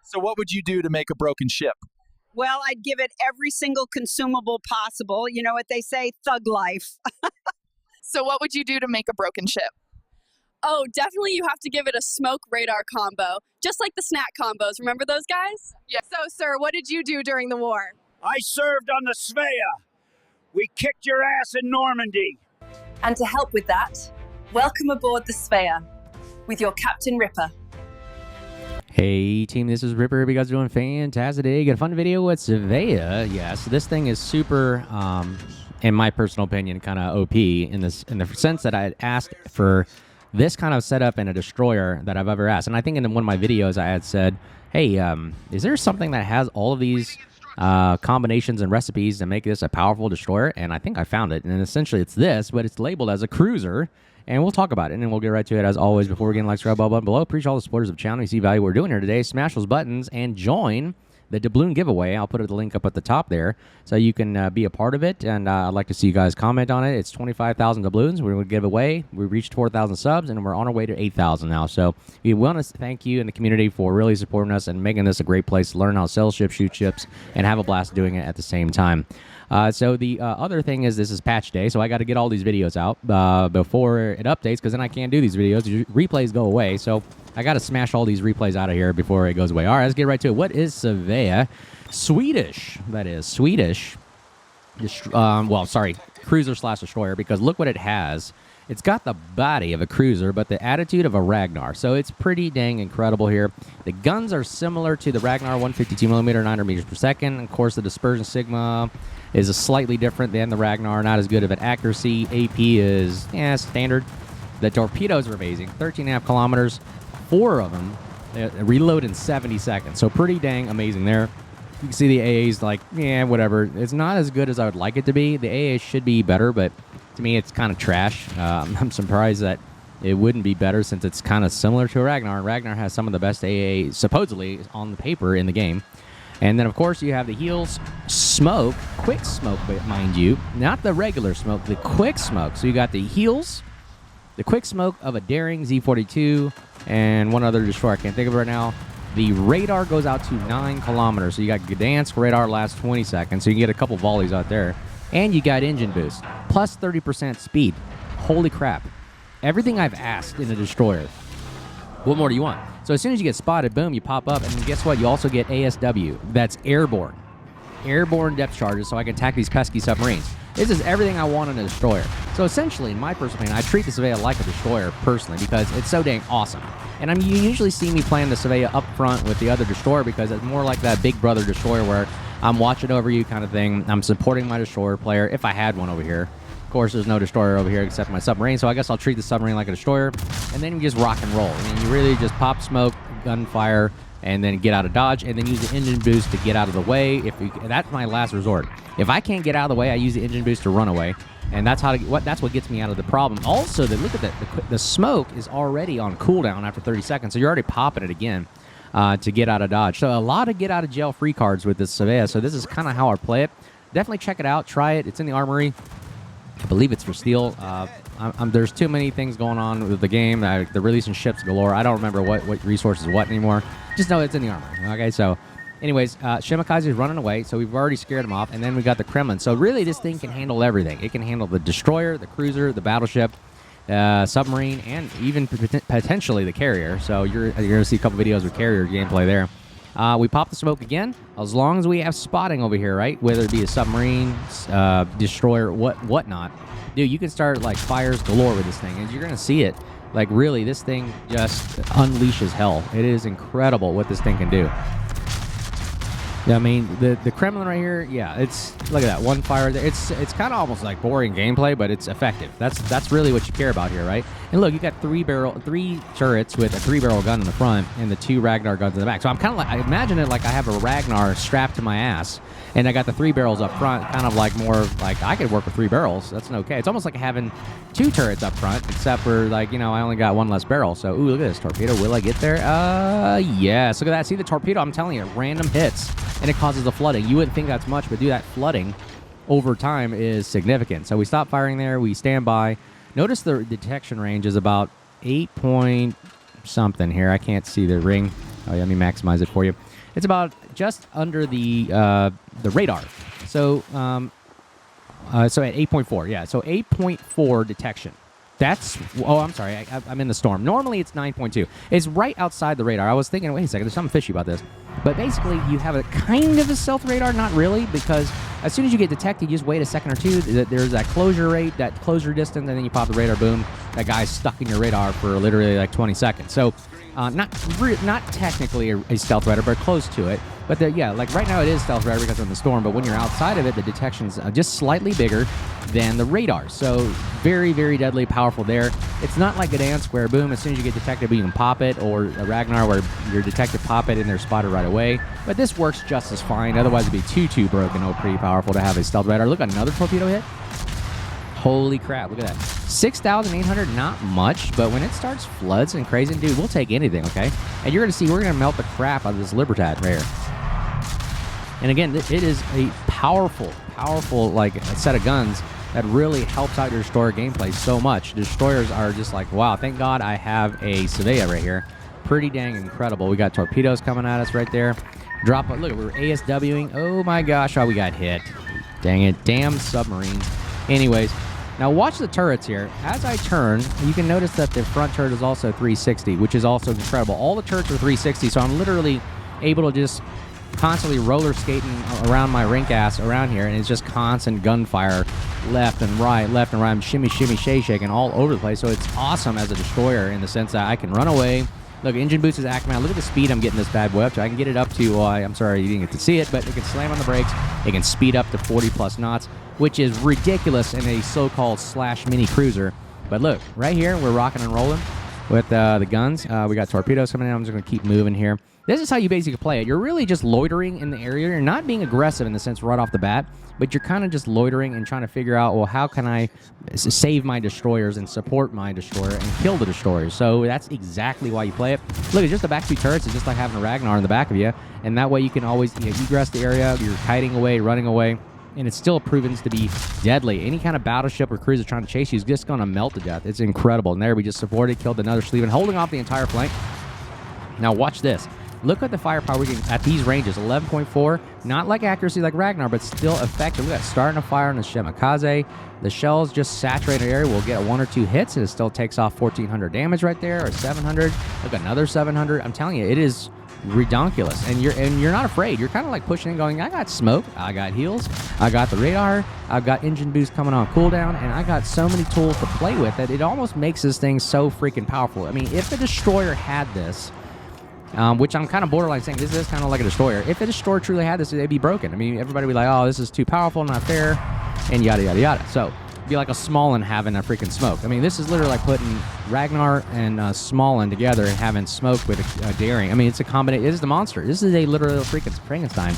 So what would you do to make a broken ship? Well, I'd give it every single consumable possible. You know what they say, thug life. So what would you do to make a broken ship? Oh, definitely you have to give it a smoke radar combo, just like the snack combos. Remember those guys? Yeah. So, sir, what did you do during the war? I served on the Svea. We kicked your ass in Normandy. And to help with that, welcome aboard the Svea with your Captain Ripper. Hey team, this is Ripper. Hope you guys are doing fantastic. Got a fun video with Svea. Yes, this thing is super, in my personal opinion, kind of OP in the sense that I had asked for this kind of setup in a destroyer that I've ever asked. And I think in one of my videos I had said, hey, is there something that has all of these combinations and recipes to make this a powerful destroyer? And I think I found it. And essentially it's this, but it's labeled as a cruiser. And we'll talk about it, and then we'll get right to it as always. Before we get in, like, subscribe button below. Appreciate all the supporters of the channel. You see value what we're doing here today. Smash those buttons and join the doubloon giveaway. I'll put the link up at the top there so you can be a part of it. And I'd like to see you guys comment on it. It's 25,000 doubloons we're going to give away. We reached 4,000 subs, and we're on our way to 8,000 now. So we want to thank you in the community for really supporting us and making this a great place to learn how to sell ships, shoot ships, and have a blast doing it at the same time. So the other thing is this is patch day, so I got to get all these videos out before it updates, because then I can't do these videos. Replays go away, so I got to smash all these replays out of here before it goes away. All right, let's get right to it. What is Svea? Swedish, that is. Swedish. Well, sorry, cruiser/destroyer, because look what it has. It's got the body of a cruiser, but the attitude of a Ragnar. So it's pretty dang incredible here. The guns are similar to the Ragnar 152mm, 900 meters per second. Of course, the dispersion sigma is slightly different than the Ragnar. Not as good of an accuracy. AP is, standard. The torpedoes are amazing. 13.5 kilometers. 4 of them reload in 70 seconds. So pretty dang amazing there. You can see the AA's like, whatever. It's not as good as I would like it to be. The AA should be better, but to me, it's kind of trash. I'm surprised that it wouldn't be better since it's kind of similar to a Ragnar. Ragnar has some of the best AA, supposedly, on the paper in the game. And then, of course, you have the heels smoke, quick smoke, mind you. Not the regular smoke, the quick smoke. So you got the heels, the quick smoke of a Daring Z42, and one other destroyer I can't think of right now. The radar goes out to 9 kilometers. So you got Gdansk radar lasts 20 seconds, so you can get a couple volleys out there. And you got engine boost, plus 30% speed. Holy crap. Everything I've asked in a destroyer. What more do you want? So as soon as you get spotted, boom, you pop up, and then guess what? You also get ASW. That's airborne. Airborne depth charges, so I can attack these pesky submarines. This is everything I want in a destroyer. So essentially, in my personal opinion, I treat the Svea like a destroyer personally because it's so dang awesome. And you usually see me playing the Svea up front with the other destroyer because it's more like that big brother destroyer where I'm watching over you kind of thing. I'm supporting my destroyer player if I had one over here. Of course, there's no destroyer over here except my submarine, so I guess I'll treat the submarine like a destroyer. And then you just rock and roll. I mean, you really just pop smoke, gunfire, and then get out of dodge, and then use the engine boost to get out of the way. That's my last resort. If I can't get out of the way, I use the engine boost to run away, and that's what gets me out of the problem. Also, look at that. The smoke is already on cooldown after 30 seconds, so you're already popping it again to get out of dodge. So a lot of get out of jail free cards with this Svea. So this is kind of how I play it. Definitely check it out. Try it. It's in the armory. I believe it's for steel. There's too many things going on with the game. They're releasing ships galore. I don't remember what resources what anymore. Just know it's in the armory. Okay, so anyways, Shimakaze is running away, so we've already scared him off. And then we got the Kremlin. So really, this thing can handle everything. It can handle the destroyer, the cruiser, the battleship, submarine, and even potentially the carrier. So you're going to see a couple videos with carrier gameplay there. We pop the smoke again, as long as we have spotting over here, right? Whether it be a submarine, destroyer, whatnot. Dude, you can start, like, fires galore with this thing, and you're going to see it. Like, really, this thing just unleashes hell. It is incredible what this thing can do. Yeah, I mean, the Kremlin right here, yeah, look at that, one fire there. It's kind of almost like boring gameplay, but it's effective. That's really what you care about here, right? And look, you got three turrets with a 3-barrel gun in the front and the 2 Ragnar guns in the back. So I'm kind of like, I imagine it like I have a Ragnar strapped to my ass, and I got the 3 barrels up front, kind of like more like I could work with 3 barrels. That's okay. It's almost like having 2 turrets up front, except for, like, you know, I only got 1 less barrel. So, ooh, look at this torpedo. Will I get there? Yes. Look at that. See the torpedo? I'm telling you, random hits, and it causes the flooding. You wouldn't think that's much, but dude, that flooding over time is significant. So we stop firing there. We stand by. Notice the detection range is about 8 point something here. I can't see the ring. Oh, yeah, let me maximize it for you. It's about just under the radar. So so at 8.4, yeah. So 8.4 detection. That's, oh, I'm sorry, I'm in the storm. Normally it's 9.2. It's right outside the radar. I was thinking, wait a second, there's something fishy about this. But basically, you have a kind of a stealth radar, not really, because as soon as you get detected, you just wait a second or two. There's that closure rate, that closure distance, and then you pop the radar, boom, that guy's stuck in your radar for literally like 20 seconds. So not technically a stealth radar, but close to it. But yeah, like right now it is stealth radar because of the storm, but when you're outside of it, the detection's just slightly bigger than the radar. So very, very deadly, powerful there. It's not like Gdansk where, boom, as soon as you get detected, you can pop it, or a Ragnar where you're detected, pop it, and they're spotted right away. But this works just as fine. Otherwise, it'd be too broken. Oh, pretty powerful to have a stealth radar. Look, another torpedo hit. Holy crap, look at that. 6,800, not much, but when it starts floods and crazy, dude, we'll take anything, okay? And you're going to see we're going to melt the crap out of this Libertad right here. And again, it is a powerful, like, set of guns that really helps out your destroyer gameplay so much. Destroyers are just like, wow, thank God I have a Svea right here. Pretty dang incredible. We got torpedoes coming at us right there. Drop it. Look, we're ASWing. Oh my gosh, how we got hit. Dang it. Damn submarines. Anyways, now watch the turrets here. As I turn, you can notice that the front turret is also 360, which is also incredible. All the turrets are 360, so I'm literally able to just constantly roller skating around my rink ass around here, and it's just constant gunfire left and right. I'm shimmy, shaking all over the place. So it's awesome as a destroyer in the sense that I can run away. Look, engine boost is acting out. Look at the speed I'm getting this bad boy up to. I can get it up to, I'm sorry you didn't get to see it, but it can slam on the brakes. It can speed up to 40 plus knots, which is ridiculous in a so-called slash mini cruiser. But look, right here, we're rocking and rolling with the guns. We got torpedoes coming in. I'm just going to keep moving here. This is how you basically play it. You're really just loitering in the area. You're not being aggressive in the sense right off the bat, but you're kind of just loitering and trying to figure out, well, how can I save my destroyers and support my destroyer and kill the destroyers? So that's exactly why you play it. Look, it's just the back two turrets. It's just like having a Ragnar in the back of you, and that way you can always egress the area. You're kiting away, running away, and it's still proven to be deadly. Any kind of battleship or cruiser trying to chase you is just going to melt to death. It's incredible. And there we just supported, killed another Sleeven, holding off the entire flank. Now watch this. Look at the firepower we get at these ranges, 11.4. Not like accuracy like Ragnar, but still effective. Look at starting a fire on the Shimakaze. The shells just saturate an area. We'll get 1 or 2 hits, and it still takes off 1,400 damage right there, or 700. Look, another 700. I'm telling you, it is redonkulous, and you're not afraid. You're kind of like pushing and going, I got smoke, I got heals, I got the radar, I've got engine boost coming on cooldown, and I got so many tools to play with that it almost makes this thing so freaking powerful. I mean, if the destroyer had this, which I'm kind of borderline saying this is kind of like a destroyer. If a destroyer truly had this, it'd be broken. I mean, everybody would be like, oh, this is too powerful, not fair, and yada, yada, yada. So it'd be like a Smolin having a freaking smoke. I mean, this is literally like putting Ragnar and Smolin together and having smoke with a daring. I mean, it's a combination. It is the monster. This is a literal freaking Frankenstein.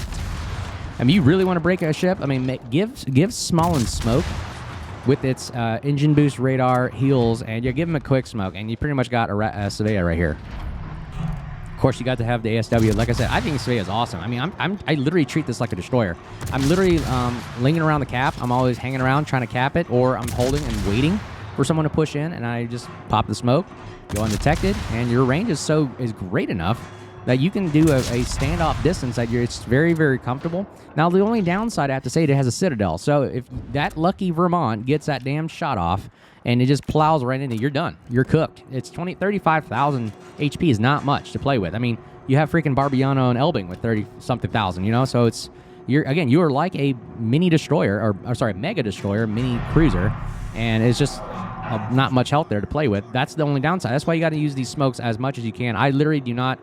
I mean, you really want to break a ship? I mean, give Smolin smoke with its engine boost, radar, heals, and you give him a quick smoke, and you pretty much got a Svea right here. Of course, you got to have the ASW. Like I said, I think Svea is awesome. I mean, I literally treat this like a destroyer. I'm literally lingering around the cap. I'm always hanging around trying to cap it, or I'm holding and waiting for someone to push in, and I just pop the smoke, go undetected, and your range is great enough that you can do a standoff distance that it's very, very comfortable. Now, the only downside I have to say, it has a citadel. So if that lucky Vermont gets that damn shot off, and it just plows right into, you're done. You're cooked. It's 35,000 HP is not much to play with. I mean, you have freaking Barbiano and Elbing with 30-something thousand, you know? So you're like a mini destroyer, or sorry, mega destroyer, mini cruiser, and it's just not much health there to play with. That's the only downside. That's why you got to use these smokes as much as you can. I literally do not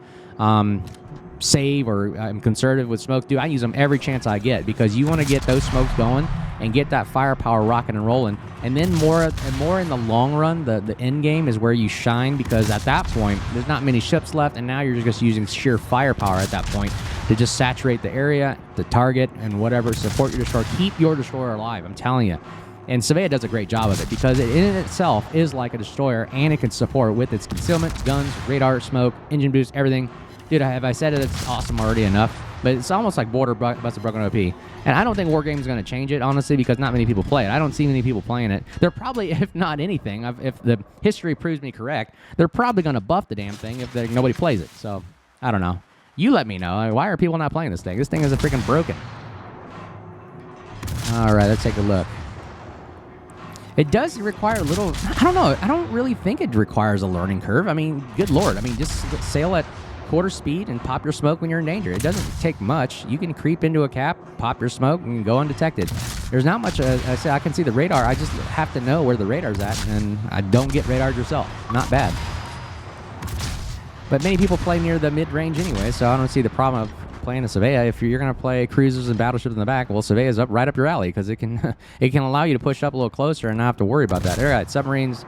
save, or I'm conservative with smoke. Dude, I use them every chance I get, because you want to get those smokes going and get that firepower rocking and rolling. And then more in the long run, the end game is where you shine, because at that point, there's not many ships left, and now you're just using sheer firepower at that point to just saturate the area, the target, and whatever, support your destroyer, keep your destroyer alive, I'm telling you. And Svea does a great job of it, because it in itself is like a destroyer, and it can support with its concealment, guns, radar, smoke, engine boost, everything. Dude, have I said it? It's awesome already enough. But it's almost like Border Busted Broken OP. And I don't think Wargames is going to change it, honestly, because not many people play it. I don't see many people playing it. They're probably, if not anything, if the history proves me correct, they're probably going to buff the damn thing if nobody plays it. So, I don't know. You let me know. Why are people not playing this thing? This thing is a freaking broken. All right, let's take a look. It does require a little, I don't know. I don't really think it requires a learning curve. I mean, good Lord. I mean, just sail at quarter speed and pop your smoke when you're in danger. It doesn't take much. You can creep into a cap, pop your smoke, and go undetected. There's not much. I say I can see the radar. I just have to know where the radar's at, and I don't get radared yourself. Not bad. But many people play near the mid-range anyway, so I don't see the problem of playing a Svea. If you're going to play cruisers and battleships in the back, well, Svea's right up your alley because it can it can allow you to push up a little closer and not have to worry about that. All right, submarines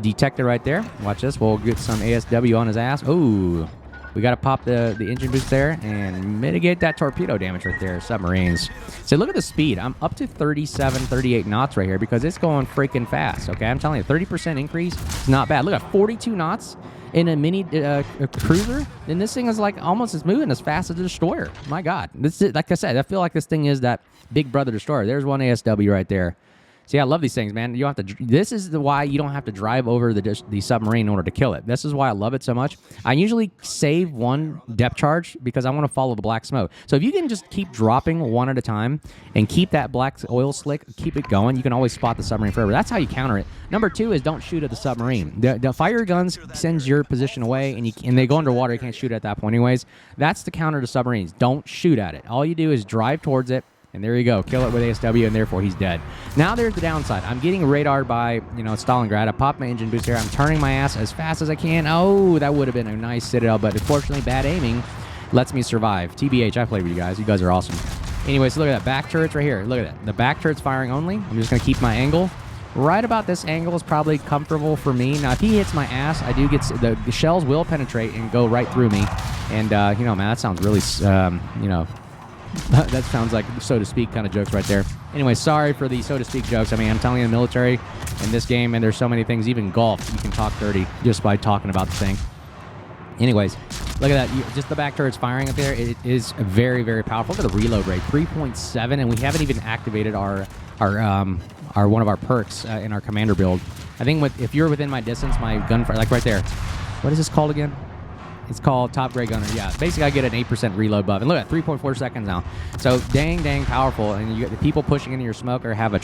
detected right there. Watch this. We'll get some ASW on his ass. Ooh. We got to pop the engine boost there and mitigate that torpedo damage right there, submarines. So look at the speed. I'm up to 37, 38 knots right here because it's going freaking fast, okay? I'm telling you, 30% increase is not bad. Look at 42 knots in a mini cruiser, and this thing is like almost as moving as fast as a destroyer. My God. This is, like I said, I feel like this thing is that big brother destroyer. There's one ASW right there. See, I love these things, man. You don't have to. This is why you don't have to drive over the submarine in order to kill it. This is why I love it so much. I usually save one depth charge because I want to follow the black smoke. So if you can just keep dropping one at a time and keep that black oil slick, keep it going, you can always spot the submarine forever. That's how you counter it. Number 2 is don't shoot at the submarine. The fire guns sends your position away, and they go underwater. You can't shoot at that point anyways. That's the counter to submarines. Don't shoot at it. All you do is drive towards it. And there you go. Kill it with ASW, and therefore he's dead. Now there's the downside. I'm getting radared by, Stalingrad. I popped my engine boost here. I'm turning my ass as fast as I can. Oh, that would have been a nice citadel, but unfortunately, bad aiming lets me survive. TBH, I play with you guys. You guys are awesome. Anyway, so look at that. Back turrets right here. Look at that. The back turret's firing only. I'm just going to keep my angle. Right about this angle is probably comfortable for me. Now, if he hits my ass, I do get the shells will penetrate and go right through me. And, man, that sounds really, that sounds like, so to speak, kind of jokes right there. Anyway, sorry for the so to speak jokes. I mean, I'm telling you, the military in this game, and there's so many things, even golf, you can talk dirty just by talking about the thing. Anyways, look at that. Just the back turret's firing up there. It is very, very powerful. Look at the reload rate, 3.7, and we haven't even activated our one of our perks in our commander build. I think if you're within my distance, my gunfire, like right there. What is this called again? It's called Top Grade Gunner. Yeah, basically I get an 8% reload buff. And look at 3.4 seconds now. So dang powerful. And you get the people pushing into your smoke or have a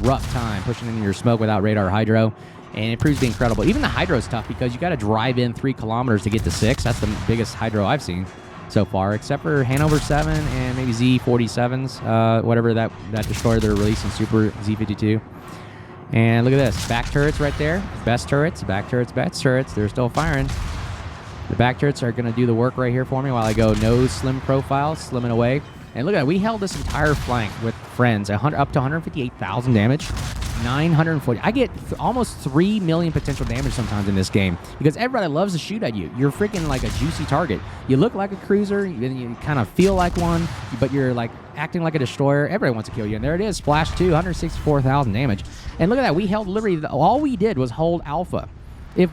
rough time pushing into your smoke without radar hydro. And it proves to be incredible. Even the hydro is tough because you got to drive in 3 kilometers to get to 6. That's the biggest hydro I've seen so far, except for Hanover 7 and maybe Z47s, whatever that destroyer they're releasing, Super Z52. And look at this. Back turrets right there. Best turrets. Back turrets, best turrets. They're still firing. The back turrets are going to do the work right here for me while I go nose slim profile, slimming away. And look at that. We held this entire flank with friends, up to 158,000 damage, 940. I get almost 3 million potential damage sometimes in this game because everybody loves to shoot at you. You're freaking like a juicy target. You look like a cruiser, you kind of feel like one, but you're like acting like a destroyer. Everybody wants to kill you. And there it is, splash 2, 164,000 damage. And look at that. We held literally, all we did was hold alpha. If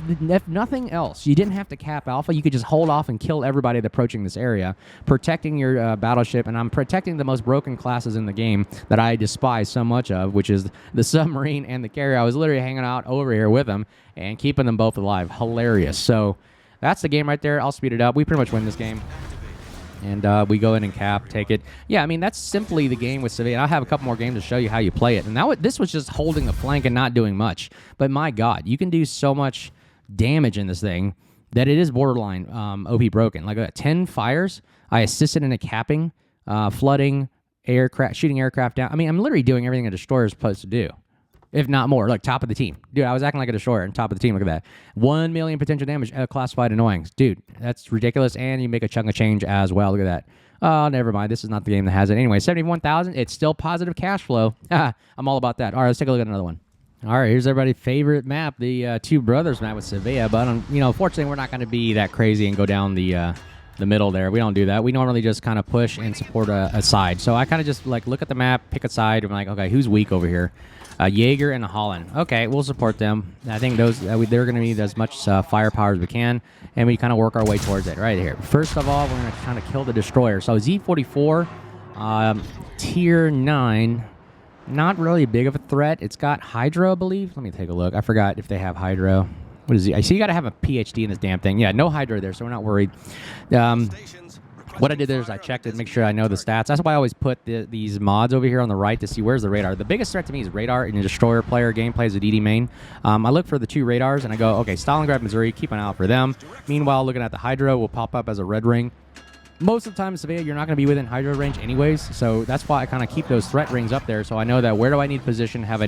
nothing else, you didn't have to cap alpha. You could just hold off and kill everybody that's approaching this area, protecting your battleship. And I'm protecting the most broken classes in the game that I despise so much of, which is the submarine and the carrier. I was literally hanging out over here with them and keeping them both alive. Hilarious. So that's the game right there. I'll speed it up. We pretty much win this game. And we go in and cap, take it. Yeah, I mean, that's simply the game with Svea. I'll have a couple more games to show you how you play it. And this was just holding the flank and not doing much. But my God, you can do so much damage in this thing that it is borderline OP broken. Like 10 fires, I assisted in a capping, flooding, shooting aircraft down. I mean, I'm literally doing everything a destroyer is supposed to do. If not more, like top of the team. Dude, I was acting like a destroyer and top of the team. Look at that. 1 million potential damage, classified annoying. Dude, that's ridiculous. And you make a chunk of change as well. Look at that. Oh, never mind. This is not the game that has it. Anyway, 71,000. It's still positive cash flow. I'm all about that. All right, let's take a look at another one. All right, here's everybody's favorite map, the Two Brothers map with Svea. But, fortunately, we're not going to be that crazy and go down the middle there. We don't do that. We normally just kind of push and support a side. So I kind of just look at the map, pick a side. I'm like, okay, who's weak over here? Jaeger and a Holland. Okay, we'll support them. I think they're going to need as much firepower as we can, and we kind of work our way towards it right here. First of all, we're going to kind of kill the destroyer. So Z44, tier 9, not really big of a threat. It's got hydro, I believe. Let me take a look. I forgot if they have hydro. What is it? I see you got to have a PhD in this damn thing. Yeah, no hydro there, so we're not worried. What I did there is I checked it, make sure I know the stats. That's why I always put these mods over here on the right to see where's the radar. The biggest threat to me is radar in a destroyer player game plays with DD main. I look for the 2 radars and I go, okay, Stalingrad, Missouri, keep an eye out for them. Meanwhile, looking at the Hydro will pop up as a red ring. Most of the time, Svea, you're not going to be within Hydro range anyways, so that's why I kind of keep those threat rings up there, so I know that where do I need position, have a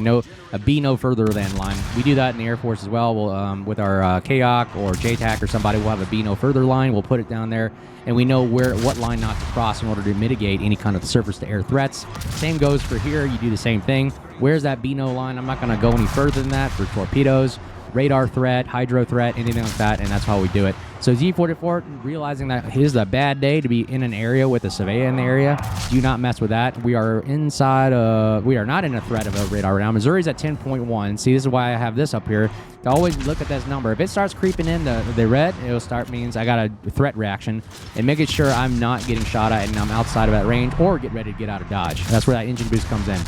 be no further than line. We do that in the Air Force as well. We'll, with our KOC or JTAC or somebody, we'll have a be no further line. We'll put it down there, and we know what line not to cross in order to mitigate any kind of surface-to-air threats. Same goes for here. You do the same thing. Where's that be no line? I'm not going to go any further than that for torpedoes, radar threat, hydro threat, anything like that, and that's how we do it. So Z44, realizing that it is a bad day to be in an area with a Svea in the area, do not mess with that. We are we are not in a threat of a radar right now. Missouri's at 10.1. See, this is why I have this up here. To always look at this number. If it starts creeping in the red, it'll start means I got a threat reaction, and making sure I'm not getting shot at and I'm outside of that range, or get ready to get out of dodge. That's where that engine boost comes in.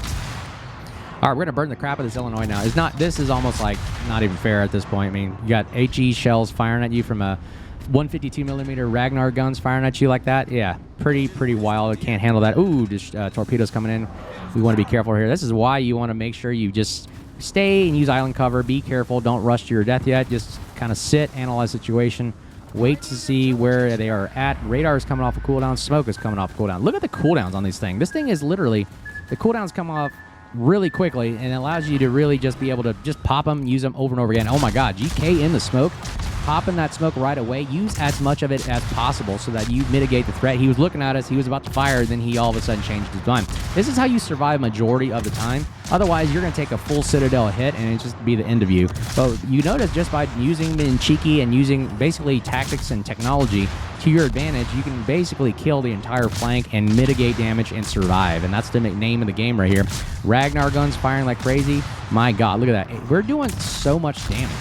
All right, we're gonna burn the crap out of this Illinois now. This is almost like not even fair at this point. I mean, you got HE shells firing at you from a 152 millimeter Ragnar guns firing at you like that. Yeah, pretty wild. I can't handle that. Ooh, just torpedoes coming in. We want to be careful here. This is why you want to make sure you just stay and use island cover. Be careful. Don't rush to your death yet. Just kind of sit, analyze the situation. Wait to see where they are at. Radar is coming off a cooldown. Smoke is coming off a cooldown. Look at the cooldowns on these things. This thing is literally, the cooldowns come off really quickly, and it allows you to really just be able to just pop them, use them over and over again. Oh my god, GK in the smoke, popping that smoke right away. Use as much of it as possible so that you mitigate the threat. He was looking at us, he was about to fire, then he all of a sudden changed his mind. This is how you survive majority of the time. Otherwise, you're going to take a full Citadel hit and it just be the end of you. But you notice just by using being cheeky and using basically tactics and technology to your advantage, you can basically kill the entire flank and mitigate damage and survive. And that's the name of the game right here. Ragnar guns firing like crazy. My god, look at that. We're doing so much damage.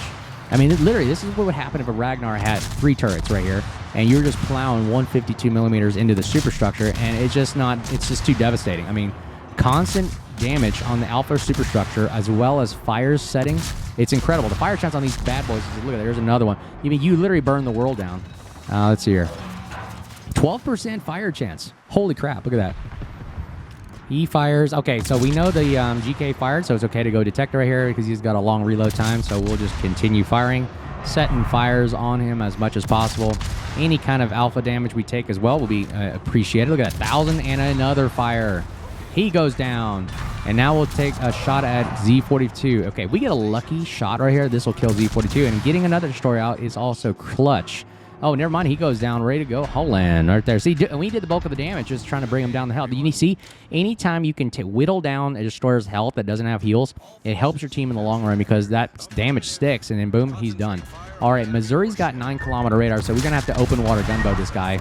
I mean, literally, this is what would happen if a Ragnar had 3 turrets right here, and you're just plowing 152 millimeters into the superstructure, and it's just too devastating. I mean, constant damage on the Alpha superstructure as well as fires settings. It's incredible. The fire chance on these bad boys, look at that, there's another one. I mean, you literally burn the world down. Let's see here. 12% fire chance. Holy crap, look at that. He fires. Okay, so we know the GK fired, so it's okay to go detector right here because he's got a long reload time, so we'll just continue firing. Setting fires on him as much as possible. Any kind of alpha damage we take as well will be appreciated. Look at that, 1,000 and another fire. He goes down, and now we'll take a shot at Z42. Okay, we get a lucky shot right here. This will kill Z42, and getting another destroyer out is also clutch. Oh, never mind. He goes down, ready to go. Holland right there. See, we did the bulk of the damage, just trying to bring him down the health. You see, anytime you can whittle down a destroyer's health that doesn't have heals, it helps your team in the long run because that damage sticks, and then boom, he's done. All right, Missouri's got 9-kilometer radar, so we're going to have to open water gunboat this guy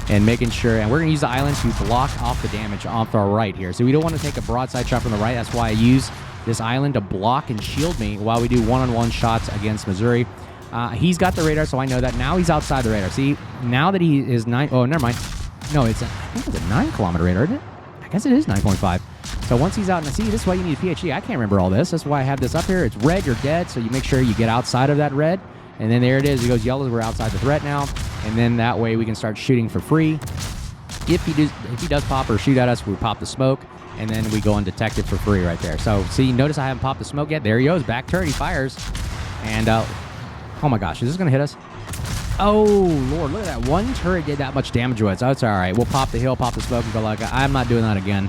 and making sure, and we're going to use the island to block off the damage off our right here. So we don't want to take a broadside shot from the right. That's why I use this island to block and shield me while we do one-on-one shots against Missouri. He's got the radar, so I know that. Now he's outside the radar. See, now that he is 9... Oh, never mind. No, I think it's a 9-kilometer radar, isn't it? I guess it is 9.5. So once he's out in the sea, this is why you need a PhD. I can't remember all this. That's why I have this up here. It's red, you're dead, so you make sure you get outside of that red. And then there it is. It goes yellow. We're outside the threat now. And then that way we can start shooting for free. If he does pop or shoot at us, we pop the smoke. And then we go undetected for free right there. So, see, notice I haven't popped the smoke yet. There he goes. Back turret. He fires. And... oh my gosh, is this going to hit us? Oh, Lord, look at that. One turret did that much damage to us. Oh, it's all right. We'll pop the hill, pop the smoke, and go like, I'm not doing that again.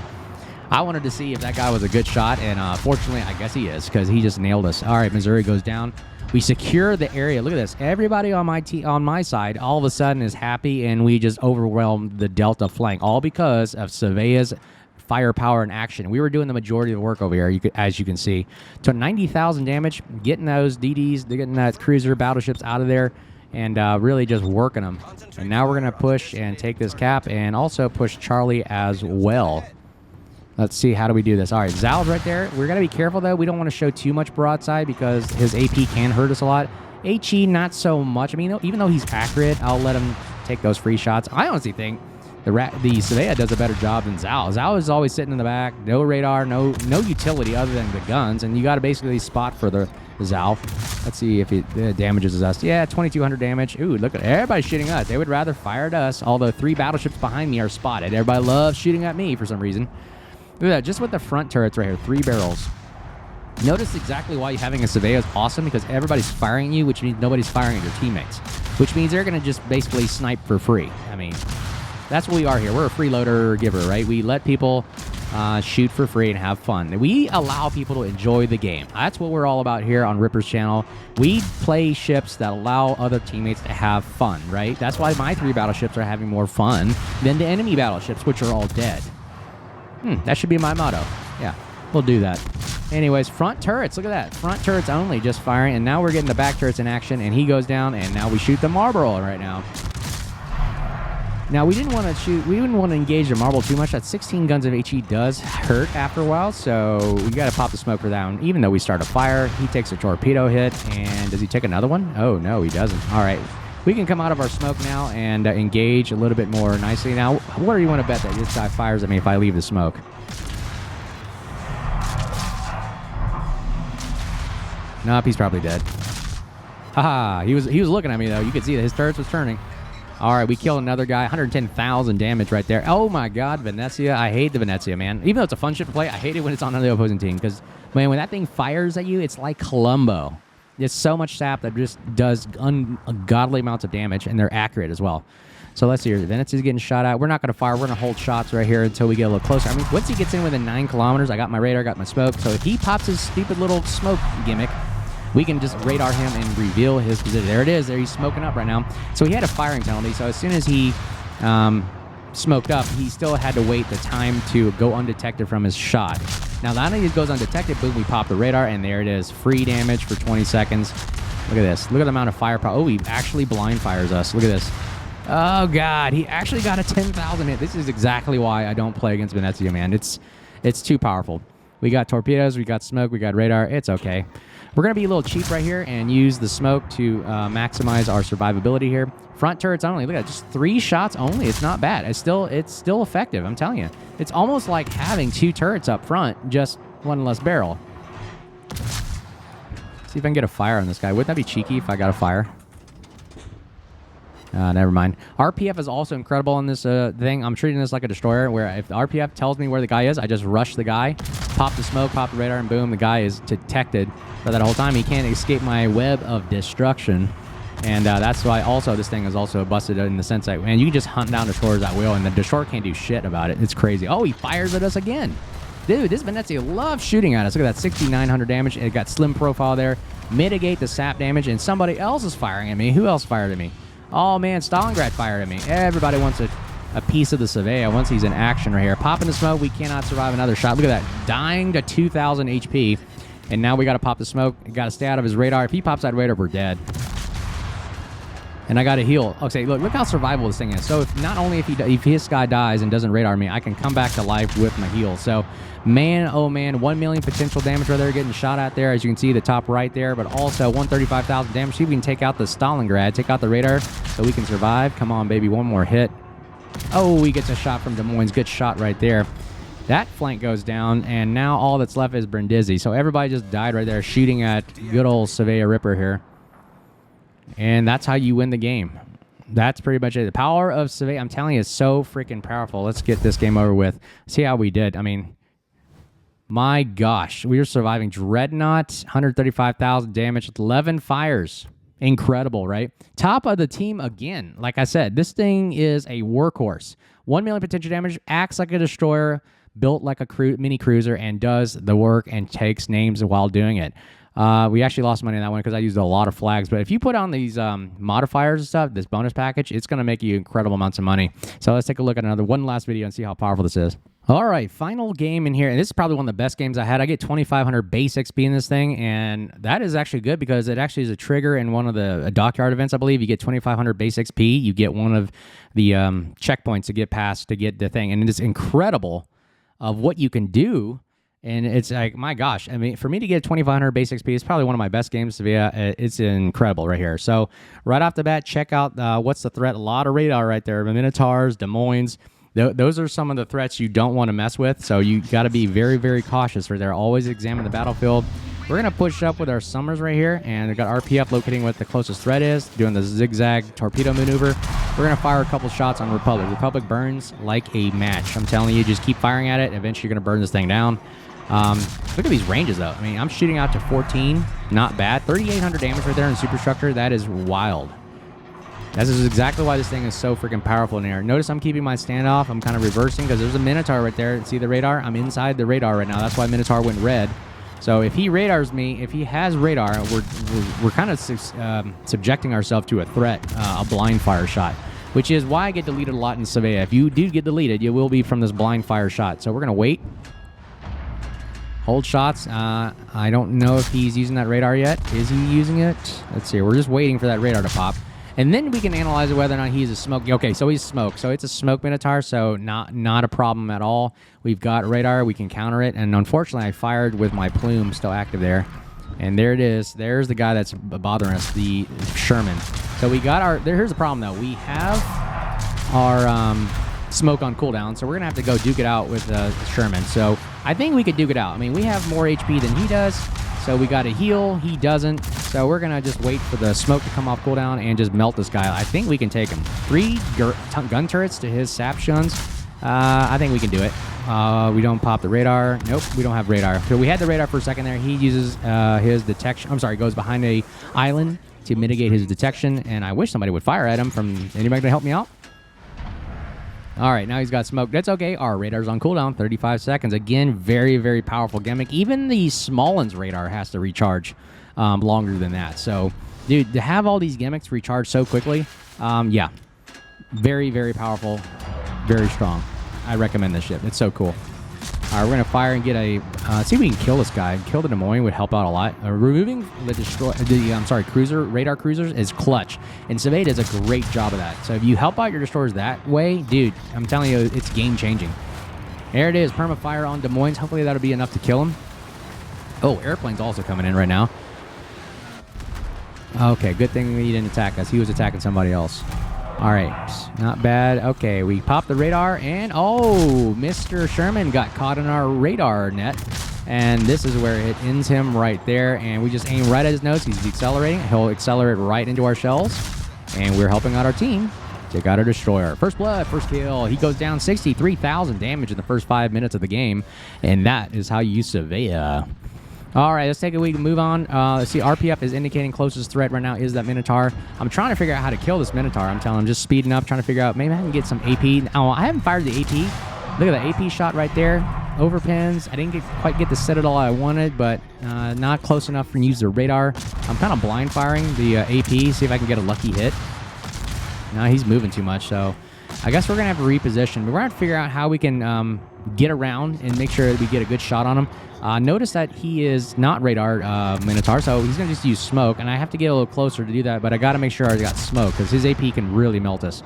I wanted to see if that guy was a good shot, and fortunately, I guess he is, because he just nailed us. All right, Missouri goes down. We secure the area. Look at this. Everybody on my side all of a sudden is happy, and we just overwhelmed the Delta flank, all because of Svea's firepower and action. We were doing the majority of the work over here, as you can see. So 90,000 damage, getting those DDs, getting that cruiser battleships out of there, and really just working them. And now we're going to push and take this cap and also push Charlie as well. Let's see, how do we do this? All right, Zal's right there. We're going to be careful, though. We don't want to show too much broadside because his AP can hurt us a lot. HE, not so much. I mean, even though he's accurate, I'll let him take those free shots. I honestly think the Svea does a better job than Zao. Zao is always sitting in the back, no radar, no utility other than the guns, and you got to basically spot for the Zao. Let's see if it damages us. Yeah, 2,200 damage. Ooh, look at everybody shooting us. They would rather fire at us, although 3 battleships behind me are spotted. Everybody loves shooting at me for some reason. Look at that, just with the front turrets right here, 3 barrels. Notice exactly why having a Svea is awesome, because everybody's firing at you, which means nobody's firing at your teammates, which means they're going to just basically snipe for free. I mean, that's what we are here. We're a freeloader giver, right? We let people shoot for free and have fun. We allow people to enjoy the game. That's what we're all about here on Ripper's channel. We play ships that allow other teammates to have fun, right? That's why my 3 battleships are having more fun than the enemy battleships, which are all dead. That should be my motto. Yeah, we'll do that. Anyways, front turrets. Look at that. Front turrets only, just firing. And now we're getting the back turrets in action, and he goes down, and now we shoot the Marble right now. Now, we didn't want to shoot, we didn't want to engage the Marble too much. That 16 guns of HE does hurt after a while, so we got to pop the smoke for that one. Even though we start a fire, he takes a torpedo hit, and does he take another one? Oh, no, he doesn't. All right. We can come out of our smoke now and engage a little bit more nicely. Now, what do you want to bet that this guy fires at me if I leave the smoke? Nope, he's probably dead. Haha, he was looking at me, though. You could see that his turrets was turning. All right, we killed another guy. 110,000 damage right there. Oh, my God, Venezia. I hate the Venezia, man. Even though it's a fun ship to play, I hate it when it's on the opposing team. Because, man, when that thing fires at you, it's like Columbo. It's so much sap that just does ungodly amounts of damage, and they're accurate as well. So let's see here. Venezia's getting shot at. We're not going to fire. We're going to hold shots right here until we get a little closer. I mean, once he gets in within 9 kilometers, I got my radar, got my smoke. So if he pops his stupid little smoke gimmick, we can just radar him and reveal his position. There it is. There, he's smoking up right now. So he had a firing penalty. So as soon as he smoked up, he still had to wait the time to go undetected from his shot. Now, now that he goes undetected, boom, we pop the radar, and there it is. Free damage for 20 seconds. Look at this. Look at the amount of firepower. Oh, he actually blind fires us. Look at this. Oh, God. He actually got a 10,000 hit. This is exactly why I don't play against Venezia, man. It's too powerful. We got torpedoes. We got smoke. We got radar. It's okay. We're going to be a little cheap right here and use the smoke to maximize our survivability here. Front turrets only. Look at that. Just 3 shots only. It's not bad. It's still effective. I'm telling you. It's almost like having 2 turrets up front, just 1 less barrel. See if I can get a fire on this guy. Wouldn't that be cheeky if I got a fire? Never mind. RPF is also incredible on this thing. I'm treating this like a destroyer, where if the RPF tells me where the guy is, I just rush the guy, pop the smoke, pop the radar, and boom, the guy is detected for that whole time. He can't escape my web of destruction. And that's why also this thing is also busted in the sense that, man, you can just hunt down destroyers at will, and the destroyer can't do shit about it. It's crazy. Oh, he fires at us again. Dude, this Venezia loves shooting at us. Look at that, 6,900 damage. It got slim profile there. Mitigate the sap damage, and somebody else is firing at me. Who else fired at me? Oh, man, Stalingrad fired at me. Everybody wants a piece of the Svea once he's in action right here. Popping the smoke, we cannot survive another shot. Look at that, dying to 2,000 HP. And now we got to pop the smoke. Got to stay out of his radar. If he pops that radar, we're dead. And I got to heal. Okay, look how survivable this thing is. So if not only if his guy dies and doesn't radar me, I can come back to life with my heal. So, man, oh man, 1 million potential damage right there getting shot at there. As you can see, the top right there, but also 135,000 damage. See if we can take out the Stalingrad, take out the radar so we can survive. Come on, baby, one more hit. Oh, he gets a shot from Des Moines. Good shot right there. That flank goes down, and now all that's left is Brindisi. So everybody just died right there shooting at good old Svea Ripper here. And that's how you win the game. That's pretty much it. The power of Svea, I'm telling you, is so freaking powerful. Let's get this game over with. See how we did. I mean, my gosh. We were surviving Dreadnought, 135,000 damage with 11 fires. Incredible, right? Top of the team again. Like I said, this thing is a workhorse. 1 million potential damage, acts like a destroyer, built like a mini cruiser, and does the work and takes names while doing it. We actually lost money on that one because I used a lot of flags. But if you put on these modifiers and stuff, this bonus package, it's going to make you incredible amounts of money. So let's take a look at one last video and see how powerful this is. All right, final game in here. And this is probably one of the best games I had. I get 2,500 base XP in this thing, and that is actually good because it actually is a trigger in one of the dockyard events, I believe. You get 2,500 base XP. You get one of the checkpoints to get past to get the thing. And it is incredible of what you can do And it's like, my gosh, I mean, for me to get 2,500 base XP, it's probably one of my best games, Svea. It's incredible right here. So right off the bat, check out what's the threat. A lot of radar right there. Minotaurs, Des Moines. Those are some of the threats you don't want to mess with. So you got to be very, very cautious right there. Always examine the battlefield. We're going to push up with our Summers right here. And we've got RPF locating what the closest threat is, doing the zigzag torpedo maneuver. We're going to fire a couple shots on Republic. Republic burns like a match. I'm telling you, just keep firing at it. Eventually, you're going to burn this thing down. Look at these ranges, though. I mean, I'm shooting out to 14. Not bad. 3,800 damage right there in superstructure. That is wild. This is exactly why this thing is so freaking powerful in here. Notice I'm keeping my standoff. I'm kind of reversing because there's a Minotaur right there. See the radar? I'm inside the radar right now. That's why Minotaur went red. So if he radars me, if he has radar, we're kind of subjecting ourselves to a threat, a blind fire shot, which is why I get deleted a lot in Svea. If you do get deleted, you will be from this blind fire shot. So we're going to wait. Hold shots. I don't know if he's using that radar yet. Is he using it? Let's see. We're just waiting for that radar to pop. And then we can analyze whether or not he's a smoke. Okay, so he's smoke. So it's a smoke Minotaur, so not a problem at all. We've got radar. We can counter it. And unfortunately, I fired with my plume still active there. And there it is. There's the guy that's bothering us, the Sherman. So we got our... Here's the problem, though. We have our... smoke on cooldown, so we're gonna have to go duke it out with Sherman. So I think we could duke it out. I mean, we have more HP than he does, so we got to heal. He doesn't, so we're gonna just wait for the smoke to come off cooldown and just melt this guy. I think we can take him. 3 gun turrets to his sap shuns. I think we can do it. We don't pop the radar. Nope, we don't have radar. So we had the radar for a second there. He uses his detection. I'm sorry, goes behind a island to mitigate his detection, and I wish somebody would fire at him. From anybody to help me out? All right, now he's got smoke. That's okay. Our radar's on cooldown, 35 seconds. Again, very, very powerful gimmick. Even the Smolens radar has to recharge longer than that. So, dude, to have all these gimmicks recharge so quickly, yeah. Very, very powerful. Very strong. I recommend this ship. It's so cool. All right, we're going to fire and get a... see if we can kill this guy. Kill the Des Moines would help out a lot. Removing the radar cruisers is clutch. And Svea does a great job of that. So if you help out your destroyers that way, dude, I'm telling you, it's game-changing. There it is. Perma-fire on Des Moines. Hopefully that'll be enough to kill him. Oh, airplane's also coming in right now. Okay, good thing he didn't attack us. He was attacking somebody else. All right, not bad. Okay, we popped the radar, and oh, Mr. Sherman got caught in our radar net, and this is where it ends him right there, and we just aim right at his nose. He's decelerating. He'll accelerate right into our shells, and we're helping out our team take out our destroyer. First blood, first kill. He goes down 63,000 damage in the first 5 minutes of the game, and that is how you use Svea. All right, let's take a week and move on. Let's see, RPF is indicating closest threat right now is that Minotaur. I'm trying to figure out how to kill this Minotaur. I'm telling him, just speeding up, trying to figure out, maybe I can get some AP. Oh, I haven't fired the AP. Look at the AP shot right there. Overpins. I didn't quite get the Citadel I wanted, but not close enough for use the radar. I'm kind of blind firing the AP, see if I can get a lucky hit. No, he's moving too much, so I guess we're going to have to reposition. But we're going to have to figure out how we can get around and make sure that we get a good shot on him. Notice that he is not radar Minotaur, so he's going to just use smoke, and I have to get a little closer to do that, but I got to make sure I got smoke, because his AP can really melt us.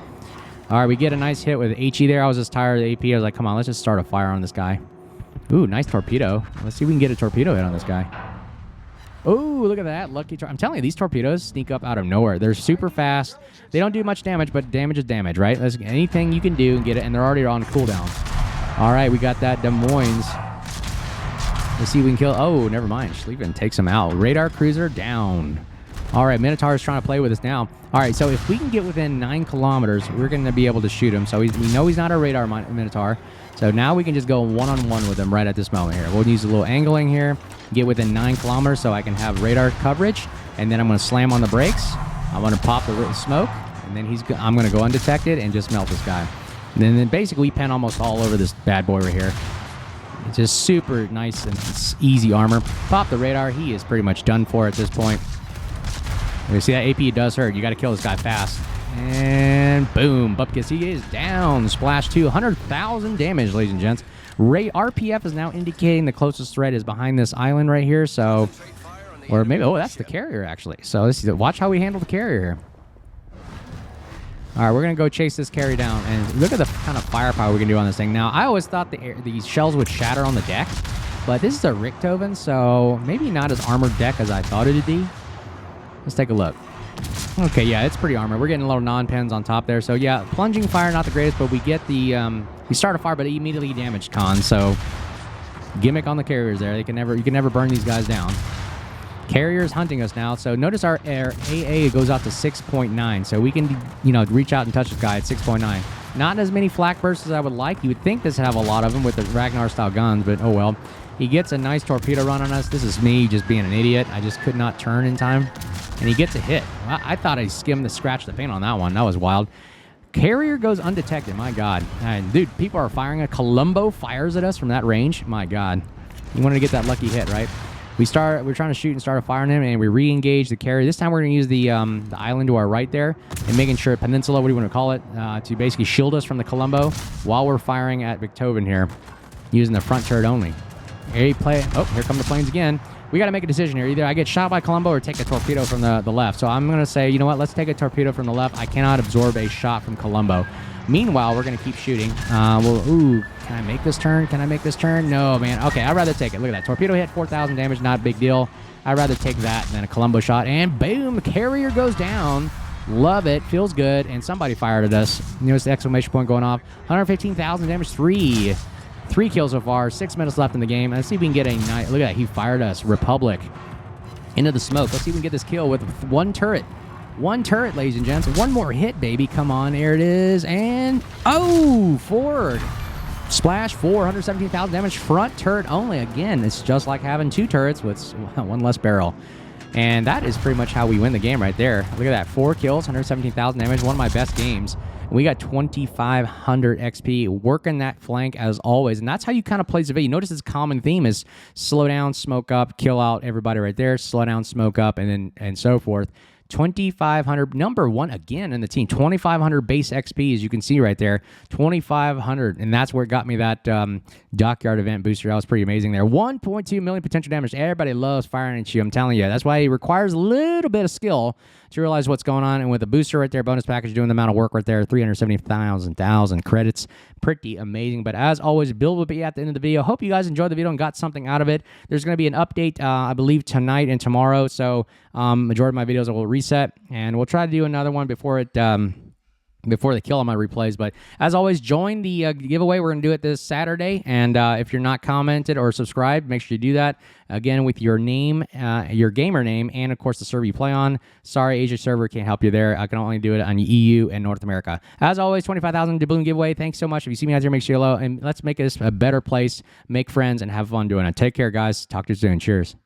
All right, we get a nice hit with HE there. I was just tired of the AP. I was like, come on, let's just start a fire on this guy. Ooh, nice torpedo. Let's see if we can get a torpedo hit on this guy. Oh, look at that. Lucky. I'm telling you, these torpedoes sneak up out of nowhere. They're super fast. They don't do much damage, but damage is damage, right? Anything you can do and get it, and they're already on cooldown. All right, we got that Des Moines. Let's see if we can kill... Oh, never mind. Schlieffen takes him out. Radar cruiser down. All right, Minotaur is trying to play with us now. All right, so if we can get within 9 kilometers, we're going to be able to shoot him. So we know he's not a radar Minotaur. So now we can just go one-on-one with him right at this moment here. We'll use a little angling here, get within 9 kilometers so I can have radar coverage, and then I'm going to slam on the brakes. I'm going to pop the smoke, and then I'm going to go undetected and just melt this guy. And then basically we pen almost all over this bad boy right here. It's just super nice and easy armor. Pop the radar. He is pretty much done for at this point. You see that AP does hurt. You got to kill this guy fast. And boom, Bupkis, he is down. Splash 2, 100,000 damage, ladies and gents. RPF is now indicating the closest threat is behind this island right here. So, or maybe, oh, that's the carrier actually. So watch how we handle the carrier here. All right, we're going to go chase this carry down, and look at the kind of firepower we can do on this thing. Now, I always thought the shells would shatter on the deck, But this is a Richthofen, so maybe not as armored deck as I thought it would be. Let's take a look. Okay, yeah, it's pretty armored. We're getting a little non-pens on top there. So yeah, plunging fire, not the greatest, but we get the, we start a fire, but immediately damaged con. So gimmick on the carriers there. You can never burn these guys down. Carrier's hunting us now. So notice our AA goes out to 6.9. So we can, reach out and touch this guy at 6.9. Not as many flak bursts as I would like. You would think this would have a lot of them with the Ragnar-style guns, but oh well. He gets a nice torpedo run on us. This is me just being an idiot. I just could not turn in time. And he gets a hit. I thought I skimmed the scratch the paint on that one. That was wild. Carrier goes undetected. My God. And dude, people are firing. A Columbo fires at us from that range. My God. You wanted to get that lucky hit, right? We're trying to shoot and start firing him, and we re-engage the carrier. This time we're going to use the island to our right there, and making sure peninsula, what do you want to call it, to basically shield us from the Columbo while we're firing at Richthofen here, using the front turret only. Here come the planes again. We got to make a decision here. Either I get shot by Columbo or take a torpedo from the left. So I'm going to say, you know what? Let's take a torpedo from the left. I cannot absorb a shot from Columbo. Meanwhile, we're going to keep shooting. Can I make this turn? Can I make this turn? No, man. Okay, I'd rather take it. Look at that. Torpedo hit, 4,000 damage. Not a big deal. I'd rather take that than a Columbo shot. And boom, carrier goes down. Love it. Feels good. And somebody fired at us. Notice the exclamation point going off. 115,000 damage. Three kills so far. 6 minutes left in the game. Let's see if we can get a nice... Look at that. He fired us. Republic. Into the smoke. Let's see if we can get this kill with one turret. One turret, ladies and gents. One more hit, baby. Come on. There it is. And... Oh! Forward. Splash. 417,000 damage. Front turret only. Again, it's just like having two turrets with one less barrel. And that is pretty much how we win the game right there. Look at that. 4 kills. 117,000 damage. One of my best games. We got 2,500 XP working that flank as always. And that's how you kind of play Svea. You notice its common theme is slow down, smoke up, kill out everybody right there, slow down, smoke up, and so forth. 2,500, number one again in the team. 2,500 base XP, as you can see right there. 2,500, and that's where it got me that Dockyard event booster. That was pretty amazing there. 1.2 million potential damage. Everybody loves firing at you, I'm telling you. That's why it requires a little bit of skill to realize what's going on. And with the booster right there, bonus package doing the amount of work right there, 370,000 credits. Pretty amazing. But as always, Bill will be at the end of the video. Hope you guys enjoyed the video and got something out of it. There's going to be an update, I believe, tonight and tomorrow. So majority of my videos will reset, and we'll try to do another one before it... before they kill all my replays. But as always, join the giveaway. We're going to do it this Saturday. And if you're not commented or subscribed, make sure you do that. Again, with your name, your gamer name, and of course the server you play on. Sorry, Asia server can't help you there. I can only do it on EU and North America. As always, 25,000 doubloon giveaway. Thanks so much. If you see me out there, make sure you're low. And let's make this a better place, make friends, and have fun doing it. Take care, guys. Talk to you soon. Cheers.